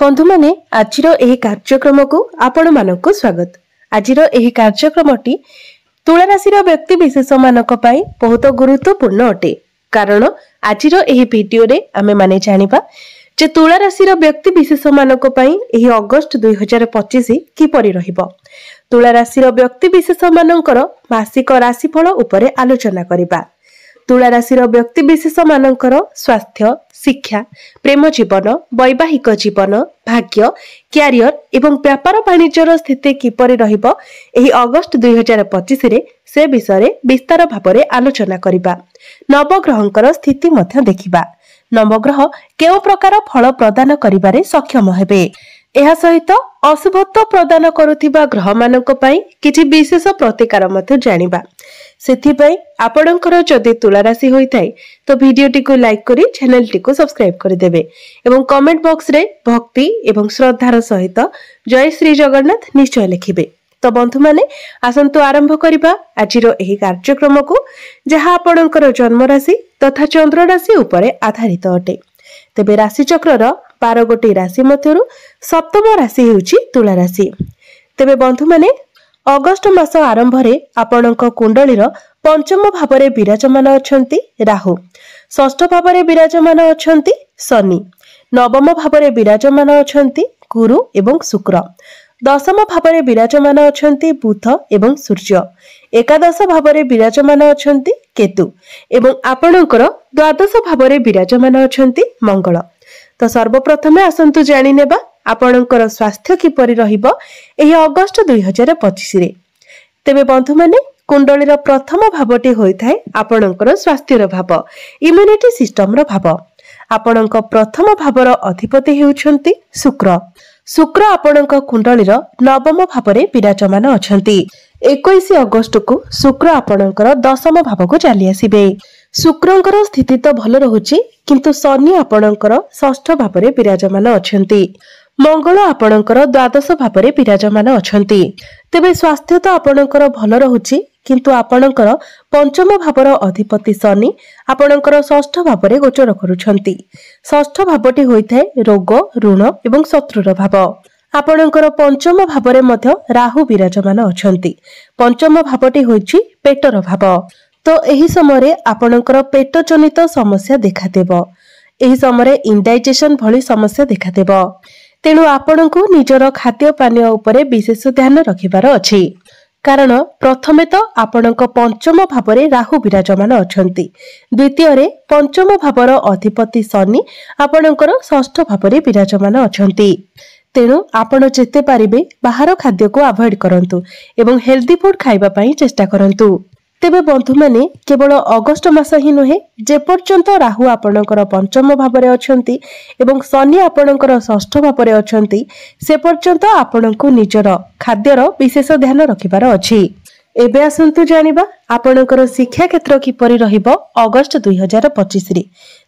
बंधु माने आजिर एही कार्यक्रम को आपण मानक स्वागत। आजिर एही कार्यक्रमटी तुला राशि व्यक्ति विशेष मानक पई बहुत गुरुत्वपूर्ण अटे। कारण आजिर एही वीडियो रे आमे माने जानिबा जे तुला राशि व्यक्ति विशेष मानक पई एही अगस्त 2025 किपरि रहिबो। तुला राशि व्यक्ति विशेष मानकर मासिक राशिफल उपरे आलोचना करिबा। तुला राशि व्यक्ति विशेष मानकर स्वास्थ्य, शिक्षा, प्रेम जीवन, वैवाहिक जीवन, भाग्य, क्यारियर एवं व्यापार वाणिज्यर स्थिति किपरि रहिबो एही अगस्त 2025 रे से विषय विस्तार भाବରେ आलोचना करिबा। नवग्रहंकर स्थिति मध्य देखिबा। नवग्रह केउ प्रकार फल प्रदान करिबारे सक्षम हेबे। एहा सहित अशुभत्व प्रदान करुथिबा ग्रह मानक पई किछि विशेष प्रतिकार मध्य जानिबा। सेथिपई आपणकर जदि तुला राशि होइथाय तो वीडियोटी को लाइक करी चैनल टी को सब्सक्राइब कर देबे एवं कमेंट बॉक्स रे भक्ति एवं श्रद्धार सहित जय श्री जगन्नाथ निश्चय लिखिबे। तो बंधु माने आसंतु आरंभ करिबा आजिर एही कार्यक्रम को जहा आपणकर जन्म राशि तथा चंद्र राशि उपरे आधारित अटे। तेबे राशि चक्रर 12 गोटी राशि मध्यरु सप्तम राशि हेउची तुला राशि। तेबे बंधु माने अगस्त मास आरंभ रे आपणक कुंडलीर पंचम भावरे विराजमान अछंती राहु, षष्ठ भावरे विराजमान अछंती शनि, नवम भावरे विराजमान अछंती गुरु एवं शुक्र, दशम भावरे विराजमान अछंती बुध एवं सूर्य, एकादश भावरे विराजमान अछंती केतु एवं आपणकर द्वादश भावरे विराजमान अछंती मंगल। तो सर्वप्रथमे आसंतु जानि नेबा आपणकर स्वास्थ्य किपरि रहिबो एही अगस्त 2025 रे। तेबे बंधु माने कुंडलीर प्रथम भावटी होइथाय आपणकर स्वास्थ्यर भाव, इम्युनिटी सिस्टम रो भाव। आपणक प्रथम भावर अधिपति हेउछंती शुक्र। शुक्र आपणक कुंडलीर नवम भावरे विराजमान अछंती। 21 अगस्त को शुक्र आपणकर दशम भाव को चली आसीबे। शुक्रंकर स्थिति तो भल रहुची किंतु शनि आपणकर षष्ठ भावरे विराजमान अछंती। मंगल आपणकर द्वादश भावरे विराजमान अछंती। तेबे स्वास्थ्य तो आपणकर भल रहुची किंतु आपणकर पंचम भावर अधिपति शनि आपणकर षष्ठ भावरे गोचर करूछंती। षष्ठ भावटी होइथाय रोग, ऋण एवं शत्रुर भाव। आपणकर पंचम भावरे मध्य राहु विराजमान अछंती। पंचम भावटी होइछि पेटर भाव। तो एही समय आपणकर पेट जनित समस्या देखा देबो। एही समय इंडाइजेशन भली समस्या देखा देबो। तेणु आपणको निजर खाद्य पानीय उपरे विशेष ध्यान रखिबार अछि। कारण प्रथमे तो आपणक पंचम भावरे राहु विराजमान अछंती। द्वितीय रे पंचम भावर अधिपति शनि आपणकर षष्ठ भावरे विराजमान अछंती। तेणु आपण जेते पारिबे बाहर खाद्य को अवॉइड करंतु एवं हेल्दी फूड खाइबा पई चेष्टा करंतु। तेबे बंधु माने केवल अगस्त मास ही नुहे, जे पर्यंत राहु आपणकर पंचम भावरे अछंती एवं शनि आपणकर षष्ठ भावरे अछंती से पर्यंत आपणको निजर खाद्यर विशेष ध्यान रखिबार अछि। एबे आसंतु जानिबा आपणकर शिक्षा क्षेत्र किपरि रहिबो अगस्त 2025 रे।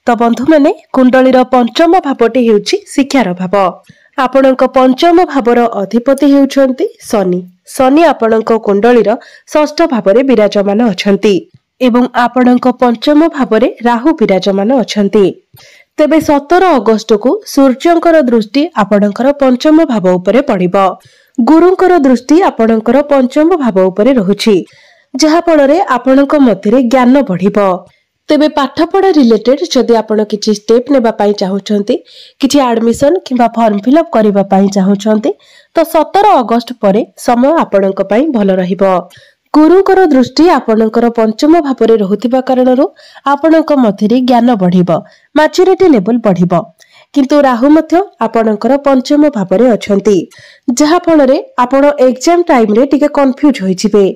तो बंधु माने कुंडलीर पंचम भावटी हेउची शिक्षार भाव। आपणक पंचम भावर अधिपति हेउछंती शनि। शनि आपणक कुंडलीर षष्ठ भावरे विराजमान अछंती एवं आपणक पंचम भावरे राहु विराजमान अछंती। तेबे 17 अगस्त को सूर्यंकर दृष्टि आपणकर पंचम भाव उपरे पड़िबो। गुरुंकर दृष्टि आपणकर पंचम भाव उपरे रहुछि, जहा फଳରେ आपणक मध्यरे ज्ञान बढ़िबो। तेबे पाठपढ़ा रिलेटेड जदि आपण किछि स्टेप नेबा पई चाहुचंती, किछि एडमिशन किबा फॉर्म फिलअप करिबा पई चाहुचंती तो 17 अगस्त परे समय आपणक पई भल रहिबो। गुरुंकर दृष्टि आपणकर पंचम भावरे रहुथिबा कारणरो आपणक मध्यरे ज्ञान बढ़िबो, मैच्योरिटी लेवल बढ़िबो। किंतु राहु मध्य आपणकर पंचम भावरे अछंती, जहा फଳରେ आपण एग्जाम टाइम रे टिके कंफ्यूज होइजिबे।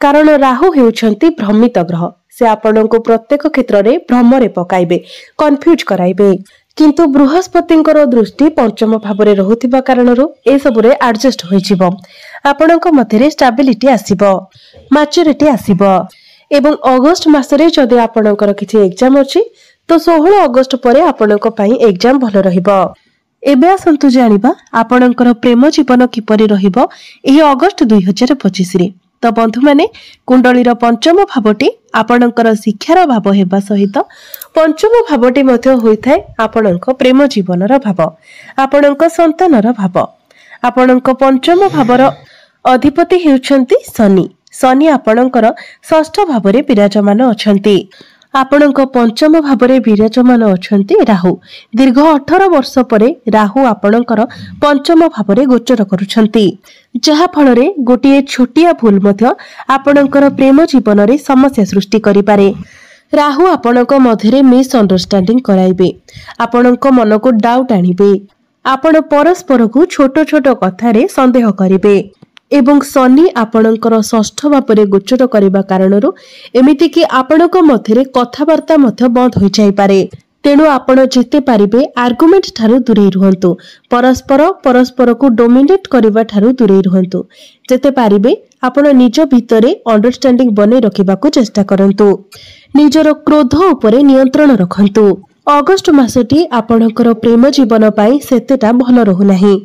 कारण राहु हेउछंती भ्रमित ग्रह। से आपणको प्रत्येक क्षेत्र रे भ्रमरे पकाइबे, कंफ्यूज कराइबे। किंतु बृहस्पतिंकर दृष्टि पंचम भावरे रहुथिबा कारणरो ए सबरे एडजस्ट होइजिबो। आपणको मध्यरे स्टेबिलिटी आसीबो, मैच्योरिटी आसीबो। एवं अगस्त मासरे जदि आपणकर किछि एग्जाम अछि तो 16 अगस्त परे आपणको पई एग्जाम भलो रहिबो। एबे आसंतु जानिबा आपणकर प्रेम जीवन किपरि रहिबो एही अगस्त 2025 रे। तो बंधु माने कुंडलीर पंचम भावटी आपणकर शिक्षार भाव हेबा सहित पंचम भावटी मध्य होइथाय आपणक प्रेम जीवनर भाव, आपणक संतानर भाव। आपणक पंचम भावर अधिपति हेउछन्ति शनि। शनि आपणकर षष्ठ भावरे विराजमान अछन्ति। आपणक पंचम भावरे विराजमान अछन्ति राहु। दीर्घ 18 वर्ष परे राहु आपणकर पंचम भावरे गोचर करुछन्ति, जहा फलरे गोटिए छोटिया भूल मध्य आपणकर प्रेम जीवन रे समस्या सृष्टि करि पारे। राहु आपणक मध्यरे मिसअंडरस्टैंडिंग कराइबे, आपणक मन को डाउट आनिबे, आपण परस्पर को छोट छोट कथारे संदेह करिबे एवं शनि आपणकर षष्ठ भावरे गोचर करबा कारणरू एमिति कि आपणक मध्यरे कथावार्ता मध्य बंद होई जाई पारे। तेणु आपण जिते पारिबे आर्गुमेंट ठारू दूरे रुहंतु, परस्पर को डोमिनेट करबा ठारू दूरे रुहंतु। जेते पारिबे आपण निज भितरे अंडरस्टैंडिंग बने रखिबाकू चेष्टा करंतु, निजर क्रोध उपरे नियंत्रण रखंतु। अगस्ट मासटी आपणकर प्रेम जीवन पाई सेतेटा भल रहु नाही।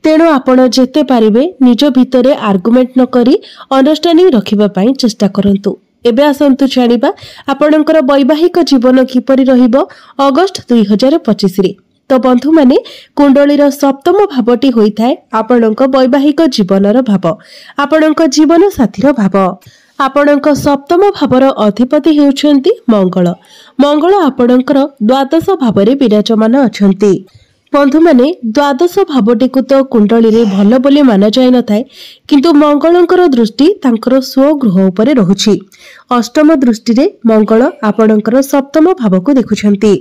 तेणु आपण जेते पारिबे निज भितरे आर्गुमेंट न करी अंडरस्टैंडिंग रखिबा पाई चेष्टा करंतु। एबे आसंतु जानिबा आपणकर वैवाहिक जीवन किपरि रहिबो अगस्ट 2025 रे। तो बंधु माने कुंडलीर सप्तम भावटी होइथाय आपणक वैवाहिक जीवनर भाव, आपणक जीवन साथीर भाव। आपणक सप्तम भावर अधिपति हेउछन्ति मंगल। मंगल आपणकर द्वादश भावरे विराजमान अछन्ति। बंधु माने द्वादश भावटी को तो कुंडली रे भल बोली माना जाय न थाए, किंतु मंगलंकर दृष्टि तांकर स्वगृह उपरे रहुछि। अष्टम दृष्टि रे मंगल आपणकर सप्तम भाव को देखुछन्ति।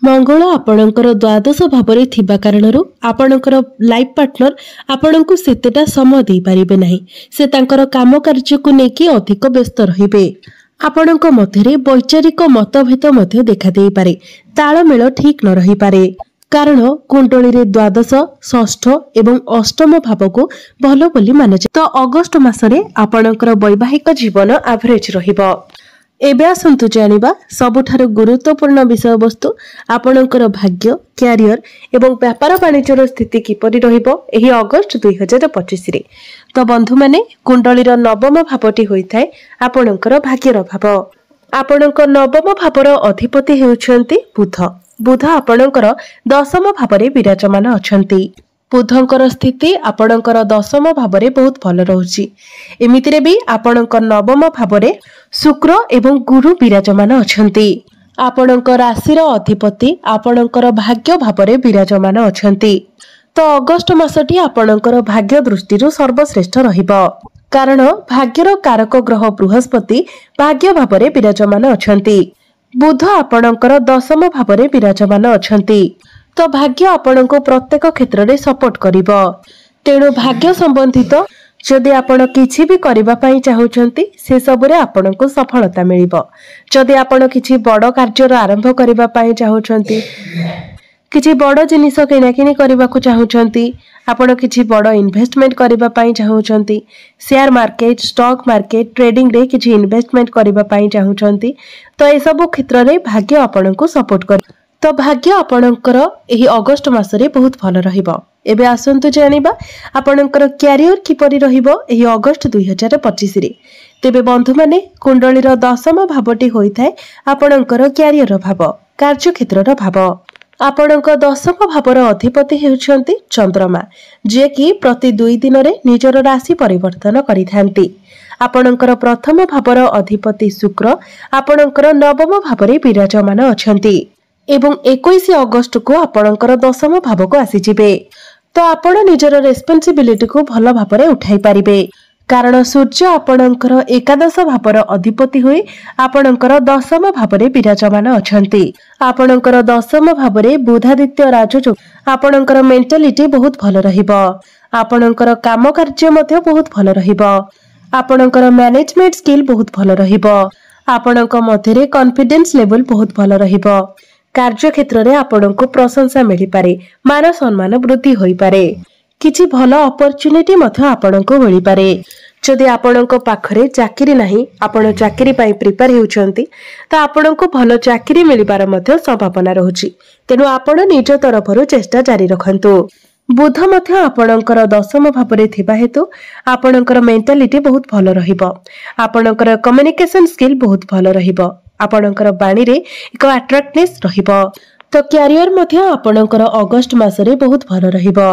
मंगल आपणकर द्वादश भावरे थिबा कारणरू आपणकर लाइफ पार्टनर आपणको सेतेटा समय देई परिबे नाही। से तांकर काम कार्य को नेकी अधिक व्यस्त रहिबे। आपणको मध्यरे वैचारिक मतभेद मध्य देखा देई पारे, ताळमेळ ठीक न रही पारे। कारण कुंडली रे द्वादश, षष्ठ एवं अष्टम भाव को भल बोली माना जाय। तो अगस्ट मासरे आपणकर वैवाहिक जीवन एवरेज रहिबो। एबे आसंतु जानिबा सबुठारु गुरुत्वपूर्ण विषय वस्तु आपणकर भाग्य, कैरियर एवं व्यापार वाणिज्यर स्थिति किपरि रहिबो एही अगस्ट 2025 रे। तो बंधु माने कुंडलीर नवम भावटी होइथाय आपणकर भाग्यर भाव। आपणकर नवम भावर अधिपति हेउछन्ति बुध। बुध आपणकर दशम भावरे विराजमान अछन्ति। बुधंकर स्थिति आपणकर दशम भावरे बहुत भल रहुछि। एमितिरे भी आपणकर नवम भावरे शुक्र एवं गुरु विराजमान अछन्ति। आपणकर राशिर अधिपति आपणकर भाग्य भावरे विराजमान अछन्ति। तो अगस्ट मासटी आपणकर भाग्य दृष्टिरु सर्वश्रेष्ठ रहिबो, कारण भाग्यर कारक ग्रह बृहस्पति भाग्य भावरे विराजमान अछन्ति। बुध आपणकर दशम भावरे विराजमान अछन्ति। तो भाग्य आपणको प्रत्येक क्षेत्र रे सपोर्ट करिवो। तेणु भाग्य संबंधित जदि आपण किछि भी करिबा पई चाहुचंती से सबरे आपणको सफलता मिलिबो। जदि आपण किछि बड़ कार्य आरंभ करिबा पई चाहुचंती, किछि बड़ जिनिस किणाकिणी करबाकू चाहुचंती, आपण किछि बड़ इन्वेस्टमेंट करबा पई चाहुचंती, share market, stock market, trading रे किछि इन्वेस्टमेंट करबा पई चाहुचंती, तो ए सब क्षेत्र रे भाग्य आपणको सपोर्ट कर। तो भाग्य आपणकर एही अगस्ट मासरे बहुत भल रहिबो। एबे आसंतु जानिबा आपणकर कैरियर किपरि रहिबो एही अगस्ट 2025 रे। तेबे बंधु माने कुंडलीर दशम भावटी होइथाय आपणकर कैरियर भाव, कार्य क्षेत्रर भाव। आपणक दशम भावर अधिपति हेउछन्ति चंद्रमा, जे कि प्रति 2 दिन रे निजर राशि परिवर्तन करिथांती। आपणकर प्रथम भावर अधिपति शुक्र आपणकर नवम भावरे विराजमान अछन्ति एवं 21 अगस्त को आपणकर दशम भाव को आसी जिबे। तो आपण निजर रेस्पोंसिबिलिटी को भल भावरे उठाई पारिबे, कारण सूर्य आपणकर एकादश भावर अधिपति होई आपणकर दशम भावरे विराजमान अछन्ति। आपणकर दशम भावरे बुधादित्य राजयोग आपणकर मेंटालिटी बहुत भल रहिबो। आपणकर काम कार्य मध्ये बहुत भल रहिबो। आपणकर मैनेजमेंट स्किल बहुत भल रहिबो। आपणक मध्यरे कॉन्फिडेंस लेवल बहुत भल रहिबो। कार्य क्षेत्र रे आपणको प्रशंसा मिली पारे, मान सम्मान वृद्धि होई पारे, किछि भल अपॉर्चुनिटी मध्ये आपणको मिली पारे। जदि आपणको पाखरे चाकरी नाही, आपण चाकरी पई प्रिपेयर हेउचंती, त आपणको भल चाकरी मिलिबार मध्ये संभावना रहउची। तेनु आपण निज तरफरु चेष्टा जारी रखंतु। बुध मध्ये आपणकर दशम भावरे थिबा हेतु आपणकर मेंटालिटी बहुत भल रहिबो। आपणकर कम्युनिकेशन स्किल बहुत भल रहिबो। आपणकर बाणी रे एक अट्राक्टनेस रहिबो। तो क्यारियर मध्य आपणकर अगस्त मासरे बहुत भल रहिबो।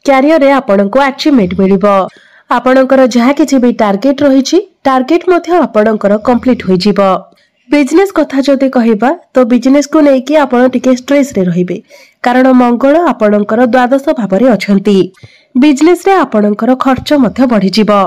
क्यारियर रे आपणको अचीवमेंट मिलिबो। आपणकर जहा किछि भी टार्गेट रहिछि टार्गेट मध्य आपणकर कंप्लीट होई जिवो। बिजनेस कथा जदि कहिबा तो बिजनेस को लेकी आपण टिके स्ट्रेस रे रहिबे कारण मंगल आपणकर द्वादश भाव रे अछंती। बिजनेस रे आपणकर खर्च मध्य बढ़ी जिवो।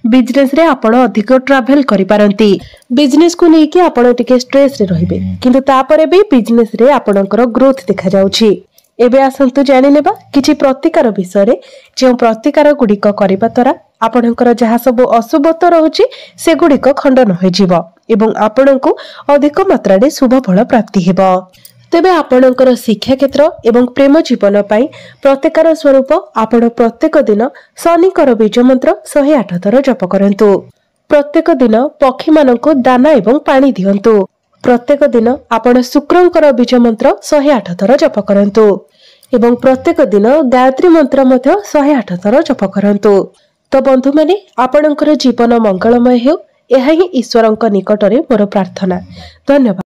बिजनेस रे आपण अधिक ट्रैवल करि पारंती। बिजनेस को लेकी आपण टिके स्ट्रेस रे रहिबे किंतु तापरे भी बिजनेस रे आपणकर ग्रोथ देखा जाउछि। एबे आसंतु जानि नेबा किछि प्रतिकार विषय रे जे प्रतिकार गुडिक करिबा तरा आपणकर जहा सब अशुभत रहुछि से गुडिक खंडन होई जिवो एवं आपणको अधिक मात्रा रे शुभ फल प्राप्ति हेबो। तेबे आपणकर शिक्षा क्षेत्र एवं प्रेम जीवन पाई प्रतिकार स्वरूप आपण प्रत्येक दिन शनिकर बीज मंत्र 108 थर जप करंतु। प्रत्येक दिन पक्षी माननको दाना एवं पानी दियंतु। प्रत्येक दिन आपण शुक्रंकर बीज मंत्र 108 थर जप करंतु एवं प्रत्येक दिन गायत्री मंत्र मध्य 108 थर जप करंतु। तो बंधु माने आपणकर जीवन मंगलमय हेउ एहा ही ईश्वरंक निकटरे मोर प्रार्थना। धन्यवाद।